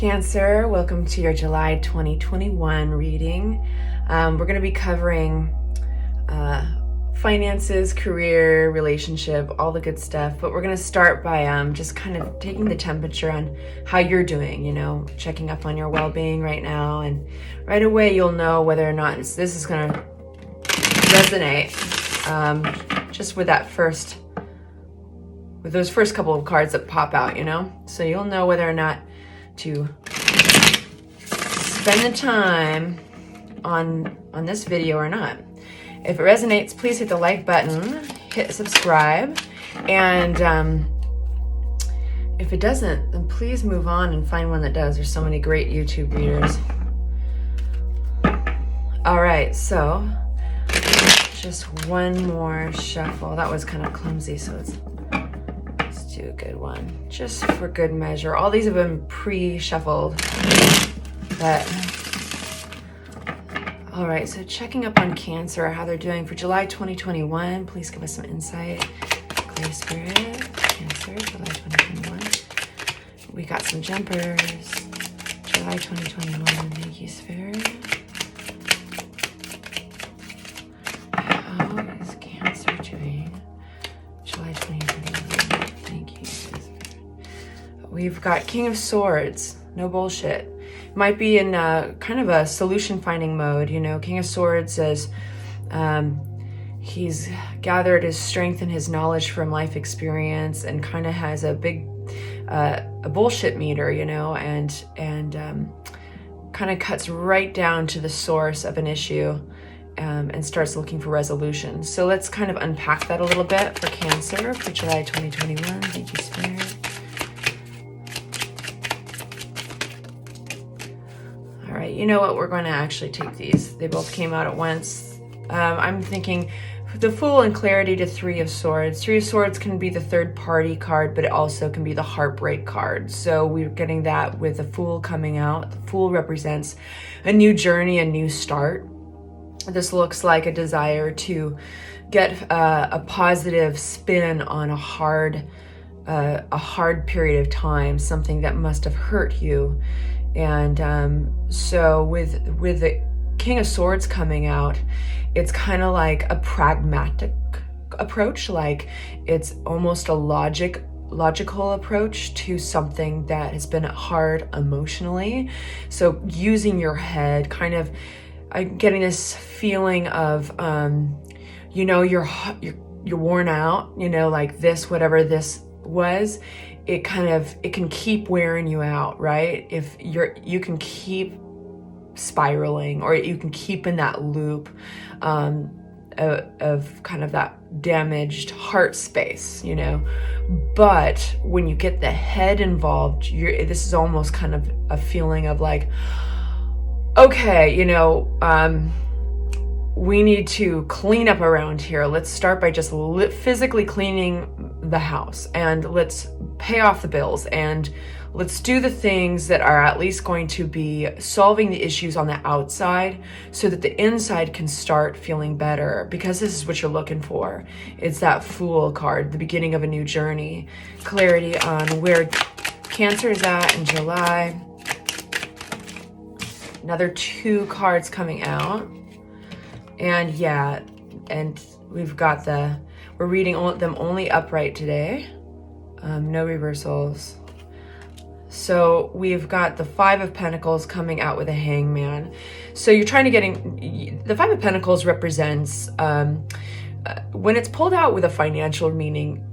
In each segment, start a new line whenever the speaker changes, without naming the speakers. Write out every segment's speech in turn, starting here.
Cancer, welcome to your July 2021 reading. We're going to be covering finances, career, relationship, all the good stuff. But we're going to start by just kind of taking the temperature on how you're doing, checking up on your well-being right now. And right away, you'll know whether or not this is going to resonate just with those first couple of cards that pop out, So you'll know whether or not to spend the time on this video or not. If it resonates, please hit the like button, hit subscribe, and if it doesn't, then please move on and find one that does. There's so many great YouTube readers. All right, so just one more shuffle. That was kind of clumsy, so let's do a good one, just for good measure. All these have been pre-shuffled, but all right, so checking up on Cancer, how they're doing for July 2021. Please give us some insight. Clear Spirit, Cancer, July 2021. We got some jumpers. July 2021, thank you, Spirit. How is Cancer doing? July 2021, thank you, Spirit. We've got King of Swords, no bullshit. Might be in kind of a solution finding mode, King of Swords says he's gathered his strength and his knowledge from life experience and kind of has a big a bullshit meter, and kind of cuts right down to the source of an issue and starts looking for resolution. So let's kind of unpack that a little bit for Cancer for July 2021. Thank you, Spirit. All right, you know what? We're going to actually take these. They both came out at once. I'm thinking the Fool and Clarity to Three of Swords. Three of Swords can be the third party card, but it also can be the heartbreak card. So we're getting that with the Fool coming out. The Fool represents a new journey, a new start. This looks like a desire to get a positive spin on a hard period of time, something that must have hurt you. And so with the King of Swords coming out, it's kind of like a pragmatic approach, like it's almost a logical approach to something that has been hard emotionally. So using your head, kind of getting this feeling of you're worn out, like this, whatever this was, it can keep wearing you out, right? If you can keep spiraling, or you can keep in that loop of kind of that damaged heart space, But when you get the head involved, this is almost kind of a feeling of like, okay, we need to clean up around here. Let's start by just physically cleaning the house, and let's pay off the bills, and let's do the things that are at least going to be solving the issues on the outside so that the inside can start feeling better, because this is what you're looking for. It's that Fool card, the beginning of a new journey. Clarity on where Cancer is at in July. Another two cards coming out. And yeah, and we've got we're reading them only upright today. No reversals. So we've got the Five of Pentacles coming out with a Hangman. So you're trying to the Five of Pentacles represents, when it's pulled out with a financial reading,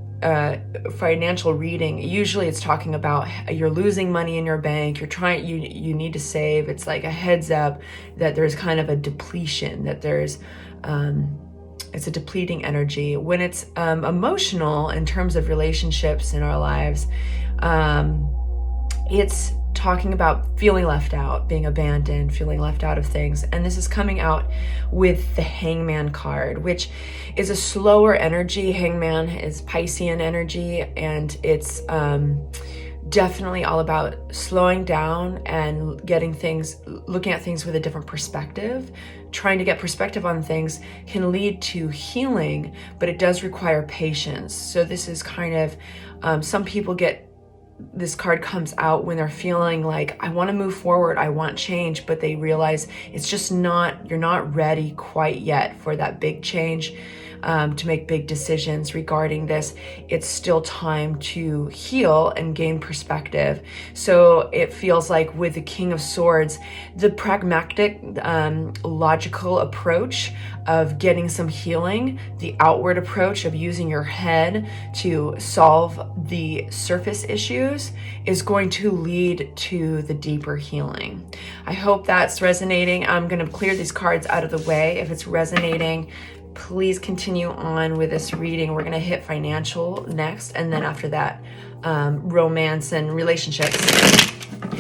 usually it's talking about you're losing money in your bank, you need to save. It's like a heads up that there's kind of a depletion, that there's it's a depleting energy. When it's emotional in terms of relationships in our lives, it's talking about feeling left out, being abandoned, feeling left out of things. And this is coming out with the Hangman card, which is a slower energy. Hangman is Piscean energy, and it's definitely all about slowing down and looking at things with a different perspective. Trying to get perspective on things can lead to healing, but it does require patience. So this is kind of, some people get this card comes out when they're feeling like, I want to move forward, I want change, but they realize it's just not, you're not ready quite yet for that big change, to make big decisions regarding this. It's still time to heal and gain perspective. So it feels like with the King of Swords, the pragmatic, logical approach of getting some healing, the outward approach of using your head to solve the surface issues is going to lead to the deeper healing. I hope that's resonating. I'm going to clear these cards out of the way. If it's resonating, please continue on with this reading. We're going to hit financial next, and then after that, romance and relationships.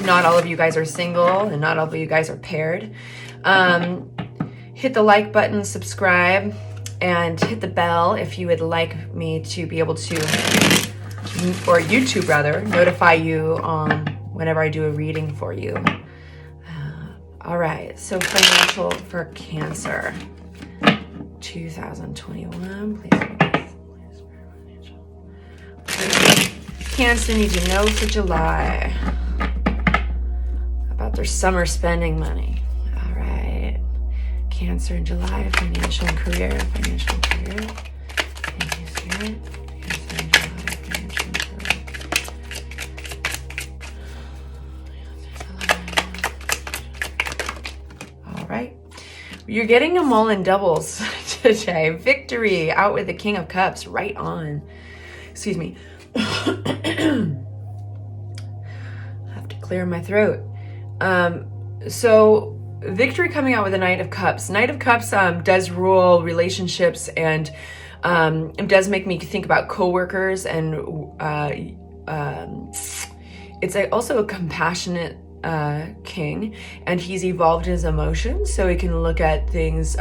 Not all of you guys are single, and not all of you guys are paired. Hit the like button, subscribe, and hit the bell if you would like me to be able to, or YouTube rather, notify you whenever I do a reading for you. All right, so financial for Cancer. 2021, please. Cancer needs to know for July about their summer spending money. All right. Cancer in July, financial and career. Financial and career. Thank you, Spirit. Cancer in July, financial and career. All right. You're getting them all in doubles today. Victory out with the King of Cups. Right on. Excuse me. I have to clear my throat. So victory coming out with the Knight of Cups. Knight of Cups does rule relationships, and it does make me think about coworkers, and it's also a compassionate king, and he's evolved his emotions so he can look at things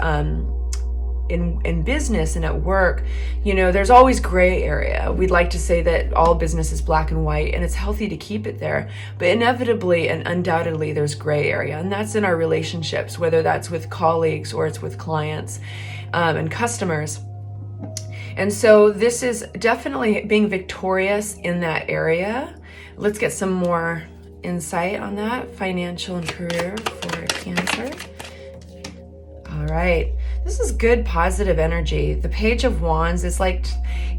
in business and at work. You know, there's always gray area. We'd like to say that all business is black and white, and it's healthy to keep it there, but inevitably and undoubtedly there's gray area, and that's in our relationships, whether that's with colleagues or it's with clients and customers. And so this is definitely being victorious in that area. Let's get some more insight on that. Financial and career for Cancer. All right. This is good, positive energy. The Page of Wands is like,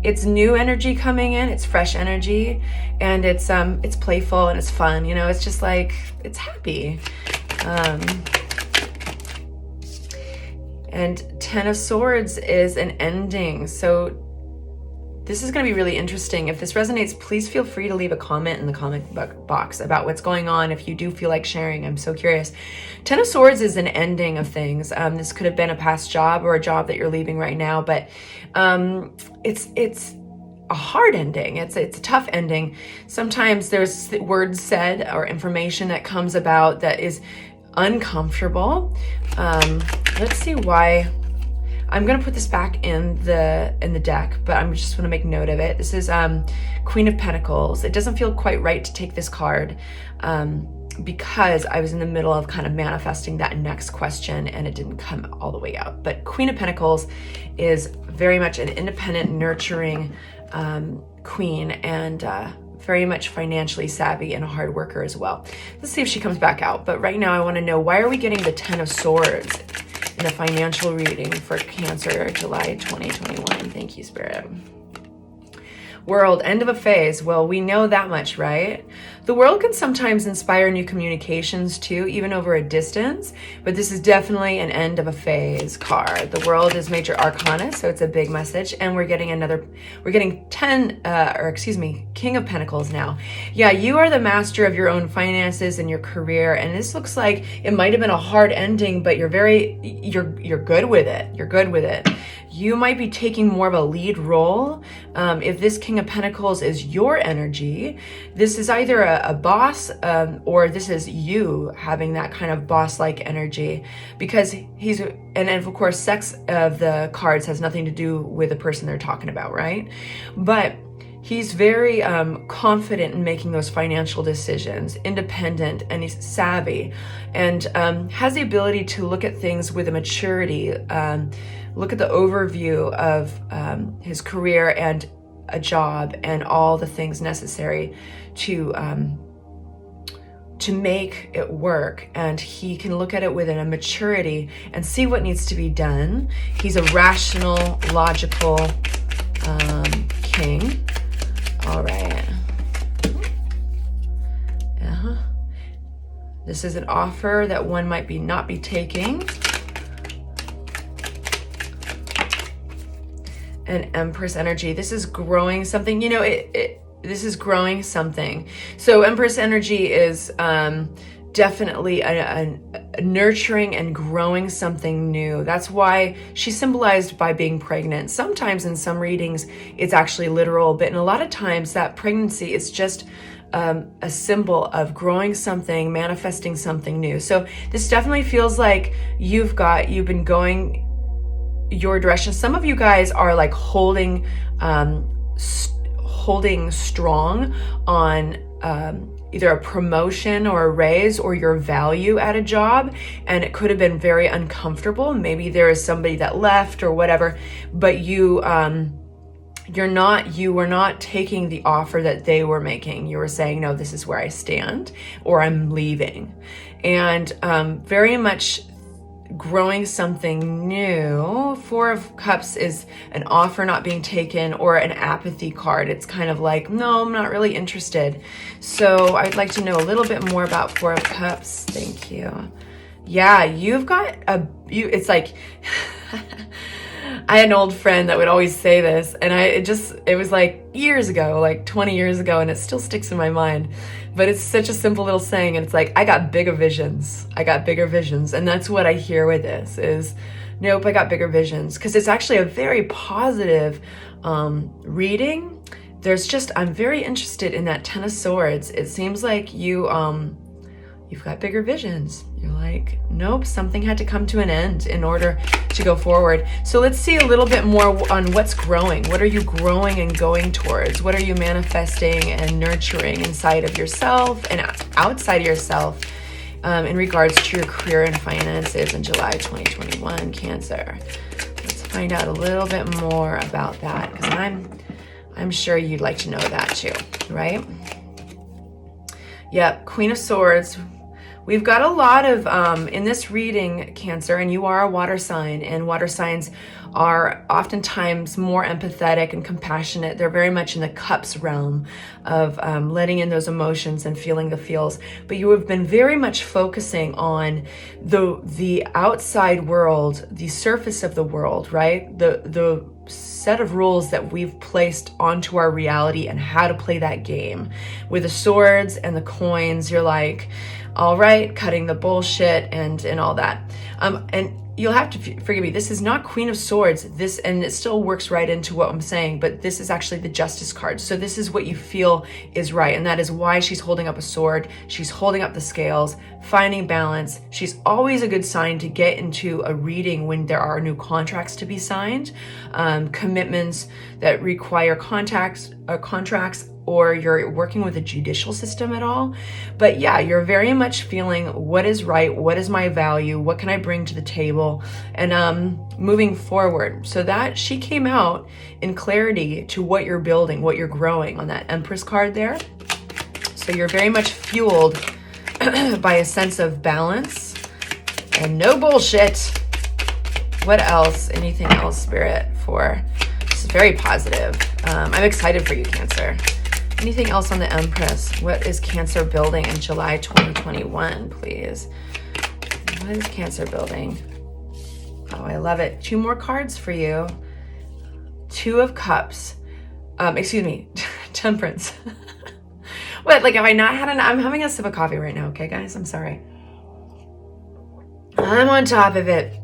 it's new energy coming in. It's fresh energy, and it's playful and it's fun. You know, it's just like, it's happy. And Ten of Swords is an ending. So this is going to be really interesting. If this resonates, please feel free to leave a comment in the comment box about what's going on. If you do feel like sharing, I'm so curious. Ten of Swords is an ending of things. This could have been a past job or a job that you're leaving right now, but it's a hard ending. It's a tough ending. Sometimes there's words said or information that comes about that is uncomfortable. Let's see why. I'm going to put this back in the deck, but I'm just going to make note of it. This is Queen of Pentacles. It doesn't feel quite right to take this card because I was in the middle of kind of manifesting that next question and it didn't come all the way out. But Queen of Pentacles is very much an independent, nurturing queen, and very much financially savvy and a hard worker as well. Let's see if she comes back out. But right now I want to know, why are we getting the Ten of Swords in a financial reading for Cancer, July 2021? Thank you, Spirit. World, end of a phase. Well, we know that much, right? The world can sometimes inspire new communications too, even over a distance, but this is definitely an end of a phase card. The World is major arcana, so it's a big message, and we're getting King of Pentacles now. Yeah, you are the master of your own finances and your career, and this looks like it might have been a hard ending, but you're good with it. You're good with it. You might be taking more of a lead role. If this King of Pentacles is your energy, this is either a boss or this is you having that kind of boss-like energy, because and of course, sex of the cards has nothing to do with the person they're talking about, right? But he's very confident in making those financial decisions, independent, and he's savvy, and has the ability to look at things with a maturity, look at the overview of his career, and a job and all the things necessary to make it work, and he can look at it with a maturity and see what needs to be done. He's a rational, logical king. All right. This is an offer that one might not be taking. An Empress energy. This is growing something. You know, this is growing something. So Empress energy is definitely a nurturing and growing something new. That's why she's symbolized by being pregnant. Sometimes in some readings, it's actually literal, but in a lot of times that pregnancy is just a symbol of growing something, manifesting something new. So this definitely feels like you've been going your direction. Some of you guys are like holding strong on either a promotion or a raise or your value at a job, and it could have been very uncomfortable. Maybe there is somebody that left or whatever, but you were not taking the offer that they were making. You were saying, no, this is where I stand, or I'm leaving. And very much growing something new. Four of Cups is an offer not being taken or an apathy card. It's kind of like, no, I'm not really interested. So I'd like to know a little bit more about Four of Cups. Thank you. Yeah, you've got it's like, I had an old friend that would always say this, and it was like years ago, like 20 years ago, and it still sticks in my mind. But it's such a simple little saying, and it's like, I got bigger visions. I got bigger visions. And that's what I hear with this is, nope, I got bigger visions. Because it's actually a very positive reading. I'm very interested in that Ten of Swords. It seems like you've got bigger visions. You're like, nope, something had to come to an end in order to go forward. So let's see a little bit more on what's growing. What are you growing and going towards? What are you manifesting and nurturing inside of yourself and outside of yourself in regards to your career and finances in July 2021, Cancer? Let's find out a little bit more about that, because I'm sure you'd like to know that too, right? Yep, Queen of Swords. We've got a lot of, in this reading, Cancer, and you are a water sign, and water signs are oftentimes more empathetic and compassionate. They're very much in the cups realm of letting in those emotions and feeling the feels. But you have been very much focusing on the outside world, the surface of the world, right? The set of rules that we've placed onto our reality and how to play that game. With the swords and the coins, you're like, all right, cutting the bullshit and all that. And you'll have to forgive me, this is not Queen of Swords, and it still works right into what I'm saying, but this is actually the Justice card. So this is what you feel is right, and that is why she's holding up a sword. She's holding up the scales, finding balance. She's always a good sign to get into a reading when there are new contracts to be signed, commitments that require contracts, or you're working with a judicial system at all. But yeah, you're very much feeling what is right, what is my value, what can I bring to the table, and moving forward. So that she came out in clarity to what you're building, what you're growing on that Empress card there. So you're very much fueled by a sense of balance and no bullshit. What else? Anything else, Spirit, for this is very positive. I'm excited for you, Cancer. Anything else on the Empress? What is Cancer building in July 2021, please? What is Cancer building? Oh, I love it. 2 more cards for you. 2 of Cups. Excuse me, Temperance. What, like, have I not had I'm having a sip of coffee right now, okay, guys? I'm sorry. I'm on top of it.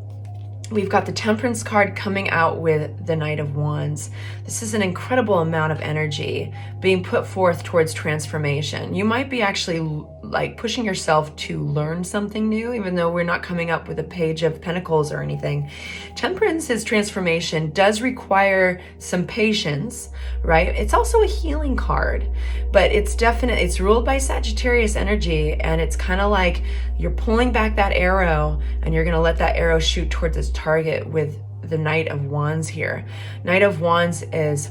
We've got the Temperance card coming out with the Knight of Wands. This is an incredible amount of energy being put forth towards transformation. You might be actually like pushing yourself to learn something new, even though we're not coming up with a Page of Pentacles or anything. Temperance's transformation does require some patience, right? It's also a healing card, but it's ruled by Sagittarius energy, and it's kind of like you're pulling back that arrow and you're going to let that arrow shoot towards its target with the Knight of Wands here. Knight of Wands is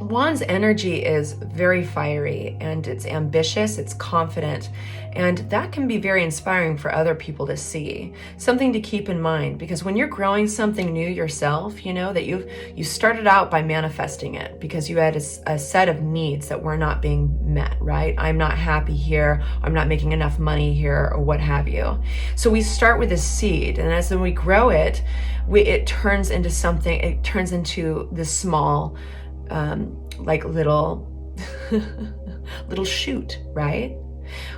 Wands energy is very fiery, and it's ambitious, it's confident, and that can be very inspiring for other people to see. Something to keep in mind, because when you're growing something new yourself, you know that you started out by manifesting it because you had a set of needs that were not being met, right? I'm not happy here, I'm not making enough money here, or what have you. So we start with a seed, and as we grow it, it turns into something. It turns into this small like little little shoot, right?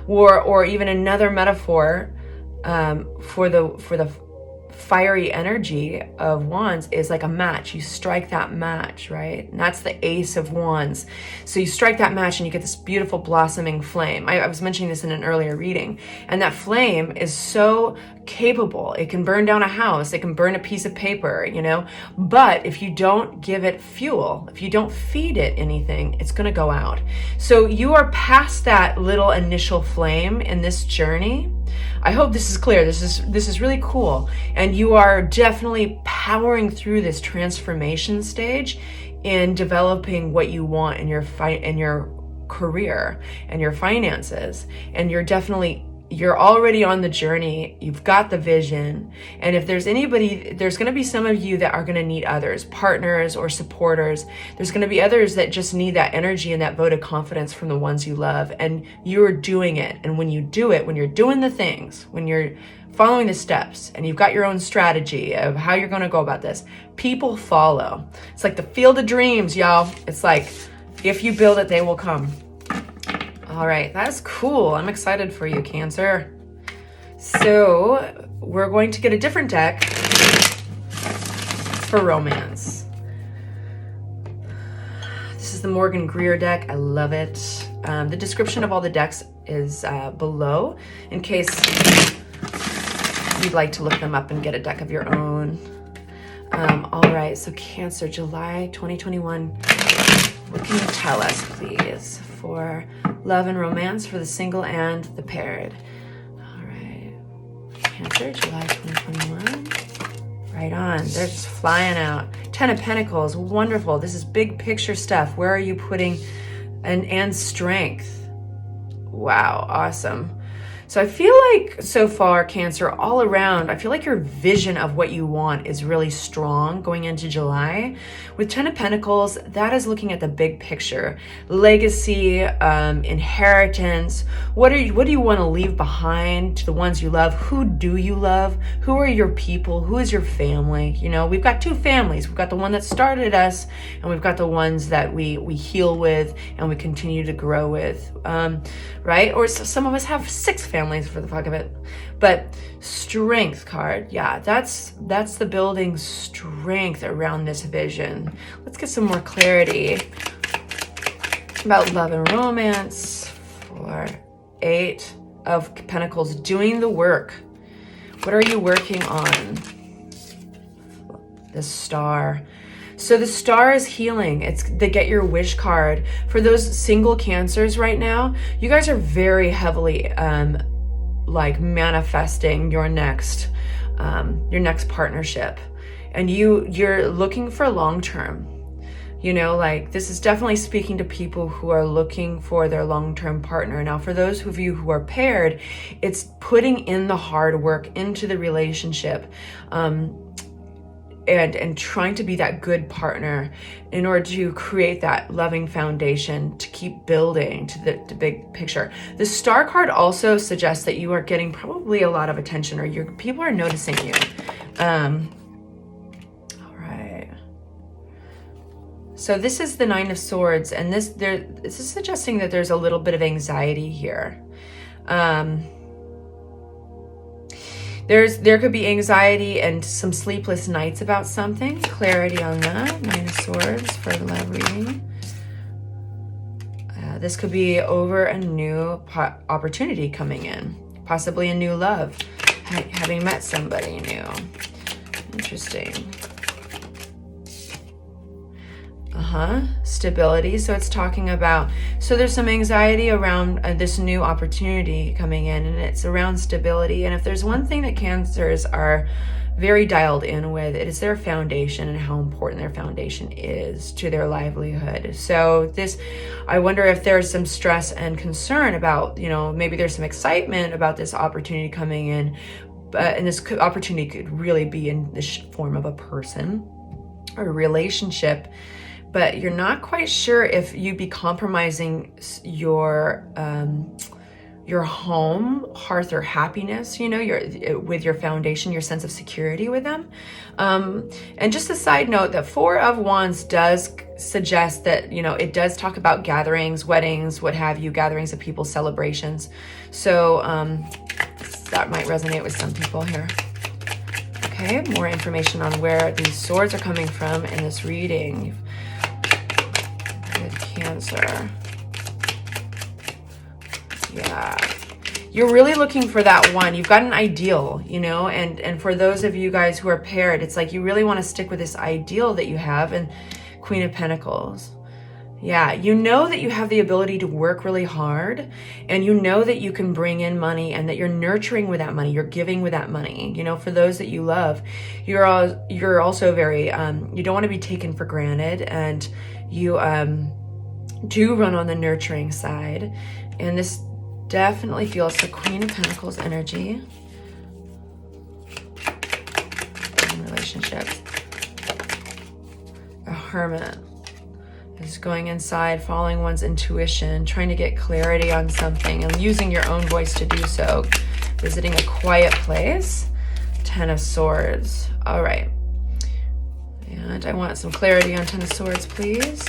Or even another metaphor for the fiery energy of wands is like a match. You strike that match, right? And that's the Ace of Wands. So you strike that match and you get this beautiful blossoming flame. I was mentioning this in an earlier reading, and that flame is so capable. It can burn down a house, it can burn a piece of paper, you know, but if you don't give it fuel, if you don't feed it anything, it's going to go out. So you are past that little initial flame in this journey. I hope this is clear. This is really cool. And you are definitely powering through this transformation stage in developing what you want in your career and your finances. And you're already on the journey. You've got the vision. And if there's anybody, there's going to be some of you that are going to need others, partners or supporters. There's going to be others that just need that energy and that vote of confidence from the ones you love. And you're doing it. And when you do it, when you're doing the things, when you're following the steps and you've got your own strategy of how you're going to go about this, people follow. It's like the field of dreams, y'all. It's like, if you build it, they will come. All right, that's cool. I'm excited for you, Cancer. So we're going to get a different deck for romance. This is the Morgan-Greer deck. I love it. The description of all the decks is below in case you'd like to look them up and get a deck of your own. All right, so Cancer, July 2021. What can you tell us, please, for love and romance for the single and the paired? All right, Cancer, July 2021. Right on. They're just flying out. 10 of Pentacles, wonderful. This is big picture stuff. Where are you putting and strength? Wow, awesome. So I feel like so far, Cancer, all around, I feel like your vision of what you want is really strong going into July. With 10 of Pentacles, that is looking at the big picture. Legacy, inheritance. What do you want to leave behind to the ones you love? Who do you love? Who are your people? Who is your family? You know, we've got two families. We've got the one that started us, and we've got the ones that we heal with and we continue to grow with, right? Or some of us have 6 families for the fuck of it. But strength card, yeah, that's the building strength around this vision. Let's get some more clarity about love and romance for 8 of Pentacles. Doing the work. What are you working on? The Star. So the Star is healing. It's the Get Your Wish card. For those single Cancers right now, you guys are very heavily like manifesting your next partnership. And you're looking for long-term. You know, like this is definitely speaking to people who are looking for their long-term partner. Now, for those of you who are paired, it's putting in the hard work into the relationship. And trying to be that good partner in order to create that loving foundation to keep building to the big picture. The Star card also suggests that you are getting probably a lot of attention, or people are noticing you. All right. So this is the 9 of Swords, and this is suggesting that there's a little bit of anxiety here. There could be anxiety and some sleepless nights about something. Clarity on that. 9 of Swords for the love reading. This could be over a new opportunity coming in. Possibly a new love. Having met somebody new. Interesting. Stability. So it's talking about, so there's some anxiety around this new opportunity coming in, and it's around stability. And if there's one thing that Cancers are very dialed in with. It is their foundation and how important their foundation is to their livelihood. So this, I wonder if there's some stress and concern about, you know, maybe there's some excitement about this opportunity coming in, and this opportunity could really be in the form of a person or a relationship, but you're not quite sure if you'd be compromising your home, hearth, or happiness, you know, with your foundation, your sense of security with them. And just a side note, that Four of Wands does suggest that, you know, it does talk about gatherings, weddings, what have you, gatherings of people, celebrations. So that might resonate with some people here. Okay, more information on where these swords are coming from in this reading. With Cancer. Yeah, you're really looking for that one. You've got an ideal, you know, and for those of you guys who are paired, it's like you really want to stick with this ideal that you have. And Queen of Pentacles. Yeah, you know that you have the ability to work really hard, and you know that you can bring in money, and that you're nurturing with that money, you're giving with that money. You know, for those that you love, you're also very, you don't want to be taken for granted, and you do run on the nurturing side. And this definitely feels the Queen of Pentacles energy in relationships. A Hermit is going inside, following one's intuition, trying to get clarity on something, and using your own voice to do so. Visiting a quiet place. Ten of Swords. All right. And I want some clarity on Ten of Swords, please.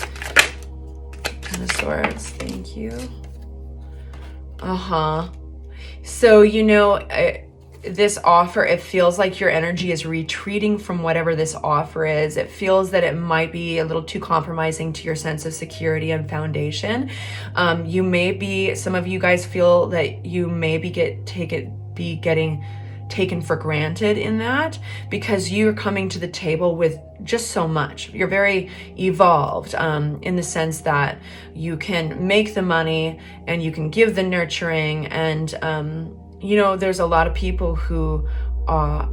Ten of Swords. Thank you. So, you know, this offer, it feels like your energy is retreating from whatever this offer is. It feels that it might be a little too compromising to your sense of security and foundation. You may be, some of you guys feel that you may be getting taken for granted in that, because you're coming to the table with just so much. You're very evolved in the sense that you can make the money and you can give the nurturing, and you know, there's a lot of people who have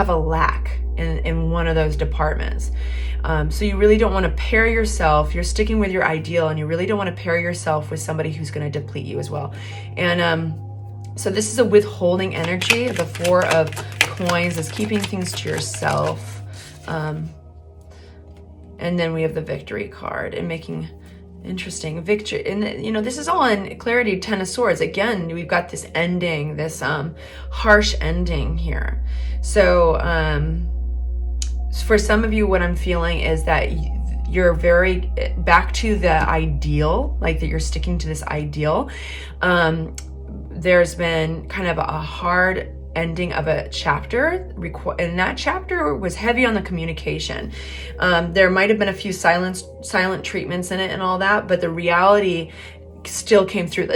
a lack in one of those departments. So you really don't want to pair yourself. You're sticking with your ideal, and you really don't want to pair yourself with somebody who's going to deplete you as well. And so this is a withholding energy. The Four of Coins is keeping things to yourself. And then we have the Victory card, and making interesting victory. And you know, this is all in clarity. Ten of Swords. Again, we've got this ending, this harsh ending here. So for some of you, what I'm feeling is that you're very back to the ideal, like that you're sticking to this ideal. There's been kind of a hard ending of a chapter, and that chapter was heavy on the communication. There might have been a few silent treatments in it and all that, but the reality still came through.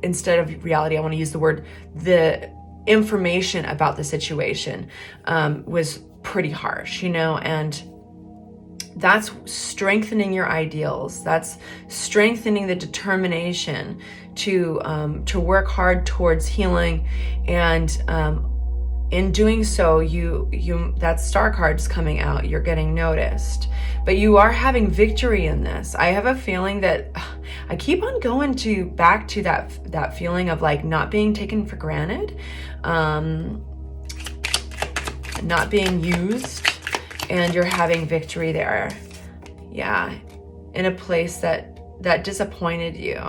Instead of reality, I want to use the word, the information about the situation was pretty harsh, you know, and that's strengthening your ideals. That's strengthening the determination to work hard towards healing. And in doing so, that Star card's coming out. You're getting noticed, but you are having victory in this. I have a feeling that I keep on going back to that feeling of like not being taken for granted, not being used. And you're having victory there. Yeah. In a place that disappointed you.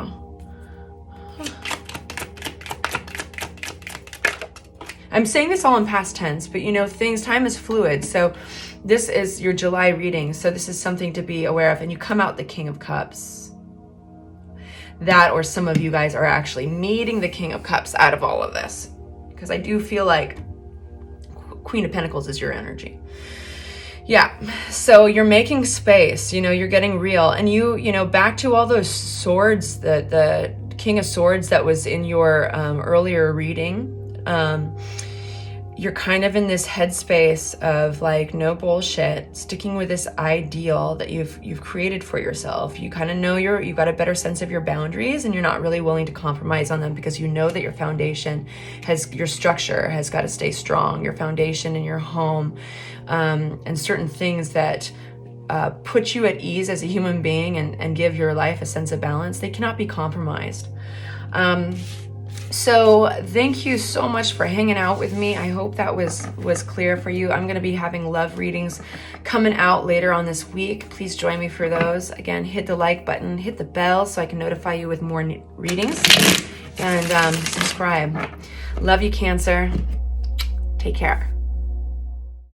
I'm saying this all in past tense, but you know, time is fluid. So this is your July reading. So this is something to be aware of. And you come out the King of Cups. That, or some of you guys are actually needing the King of Cups out of all of this. Because I do feel like Queen of Pentacles is your energy. Yeah, so you're making space, you know, you're getting real. And you know, back to all those swords, the King of Swords that was in your earlier reading, you're kind of in this headspace of like, no bullshit, sticking with this ideal that you've created for yourself. You kind of know you've got a better sense of your boundaries, and you're not really willing to compromise on them, because you know that your foundation your structure has got to stay strong. Your foundation in your home, and certain things that put you at ease as a human being and give your life a sense of balance, they cannot be compromised. So thank you so much for hanging out with me. I hope that was clear for you. I'm going to be having love readings coming out later on this week. Please join me for those. Again, hit the like button, hit the bell so I can notify you with more readings, and subscribe. Love you, Cancer. Take care.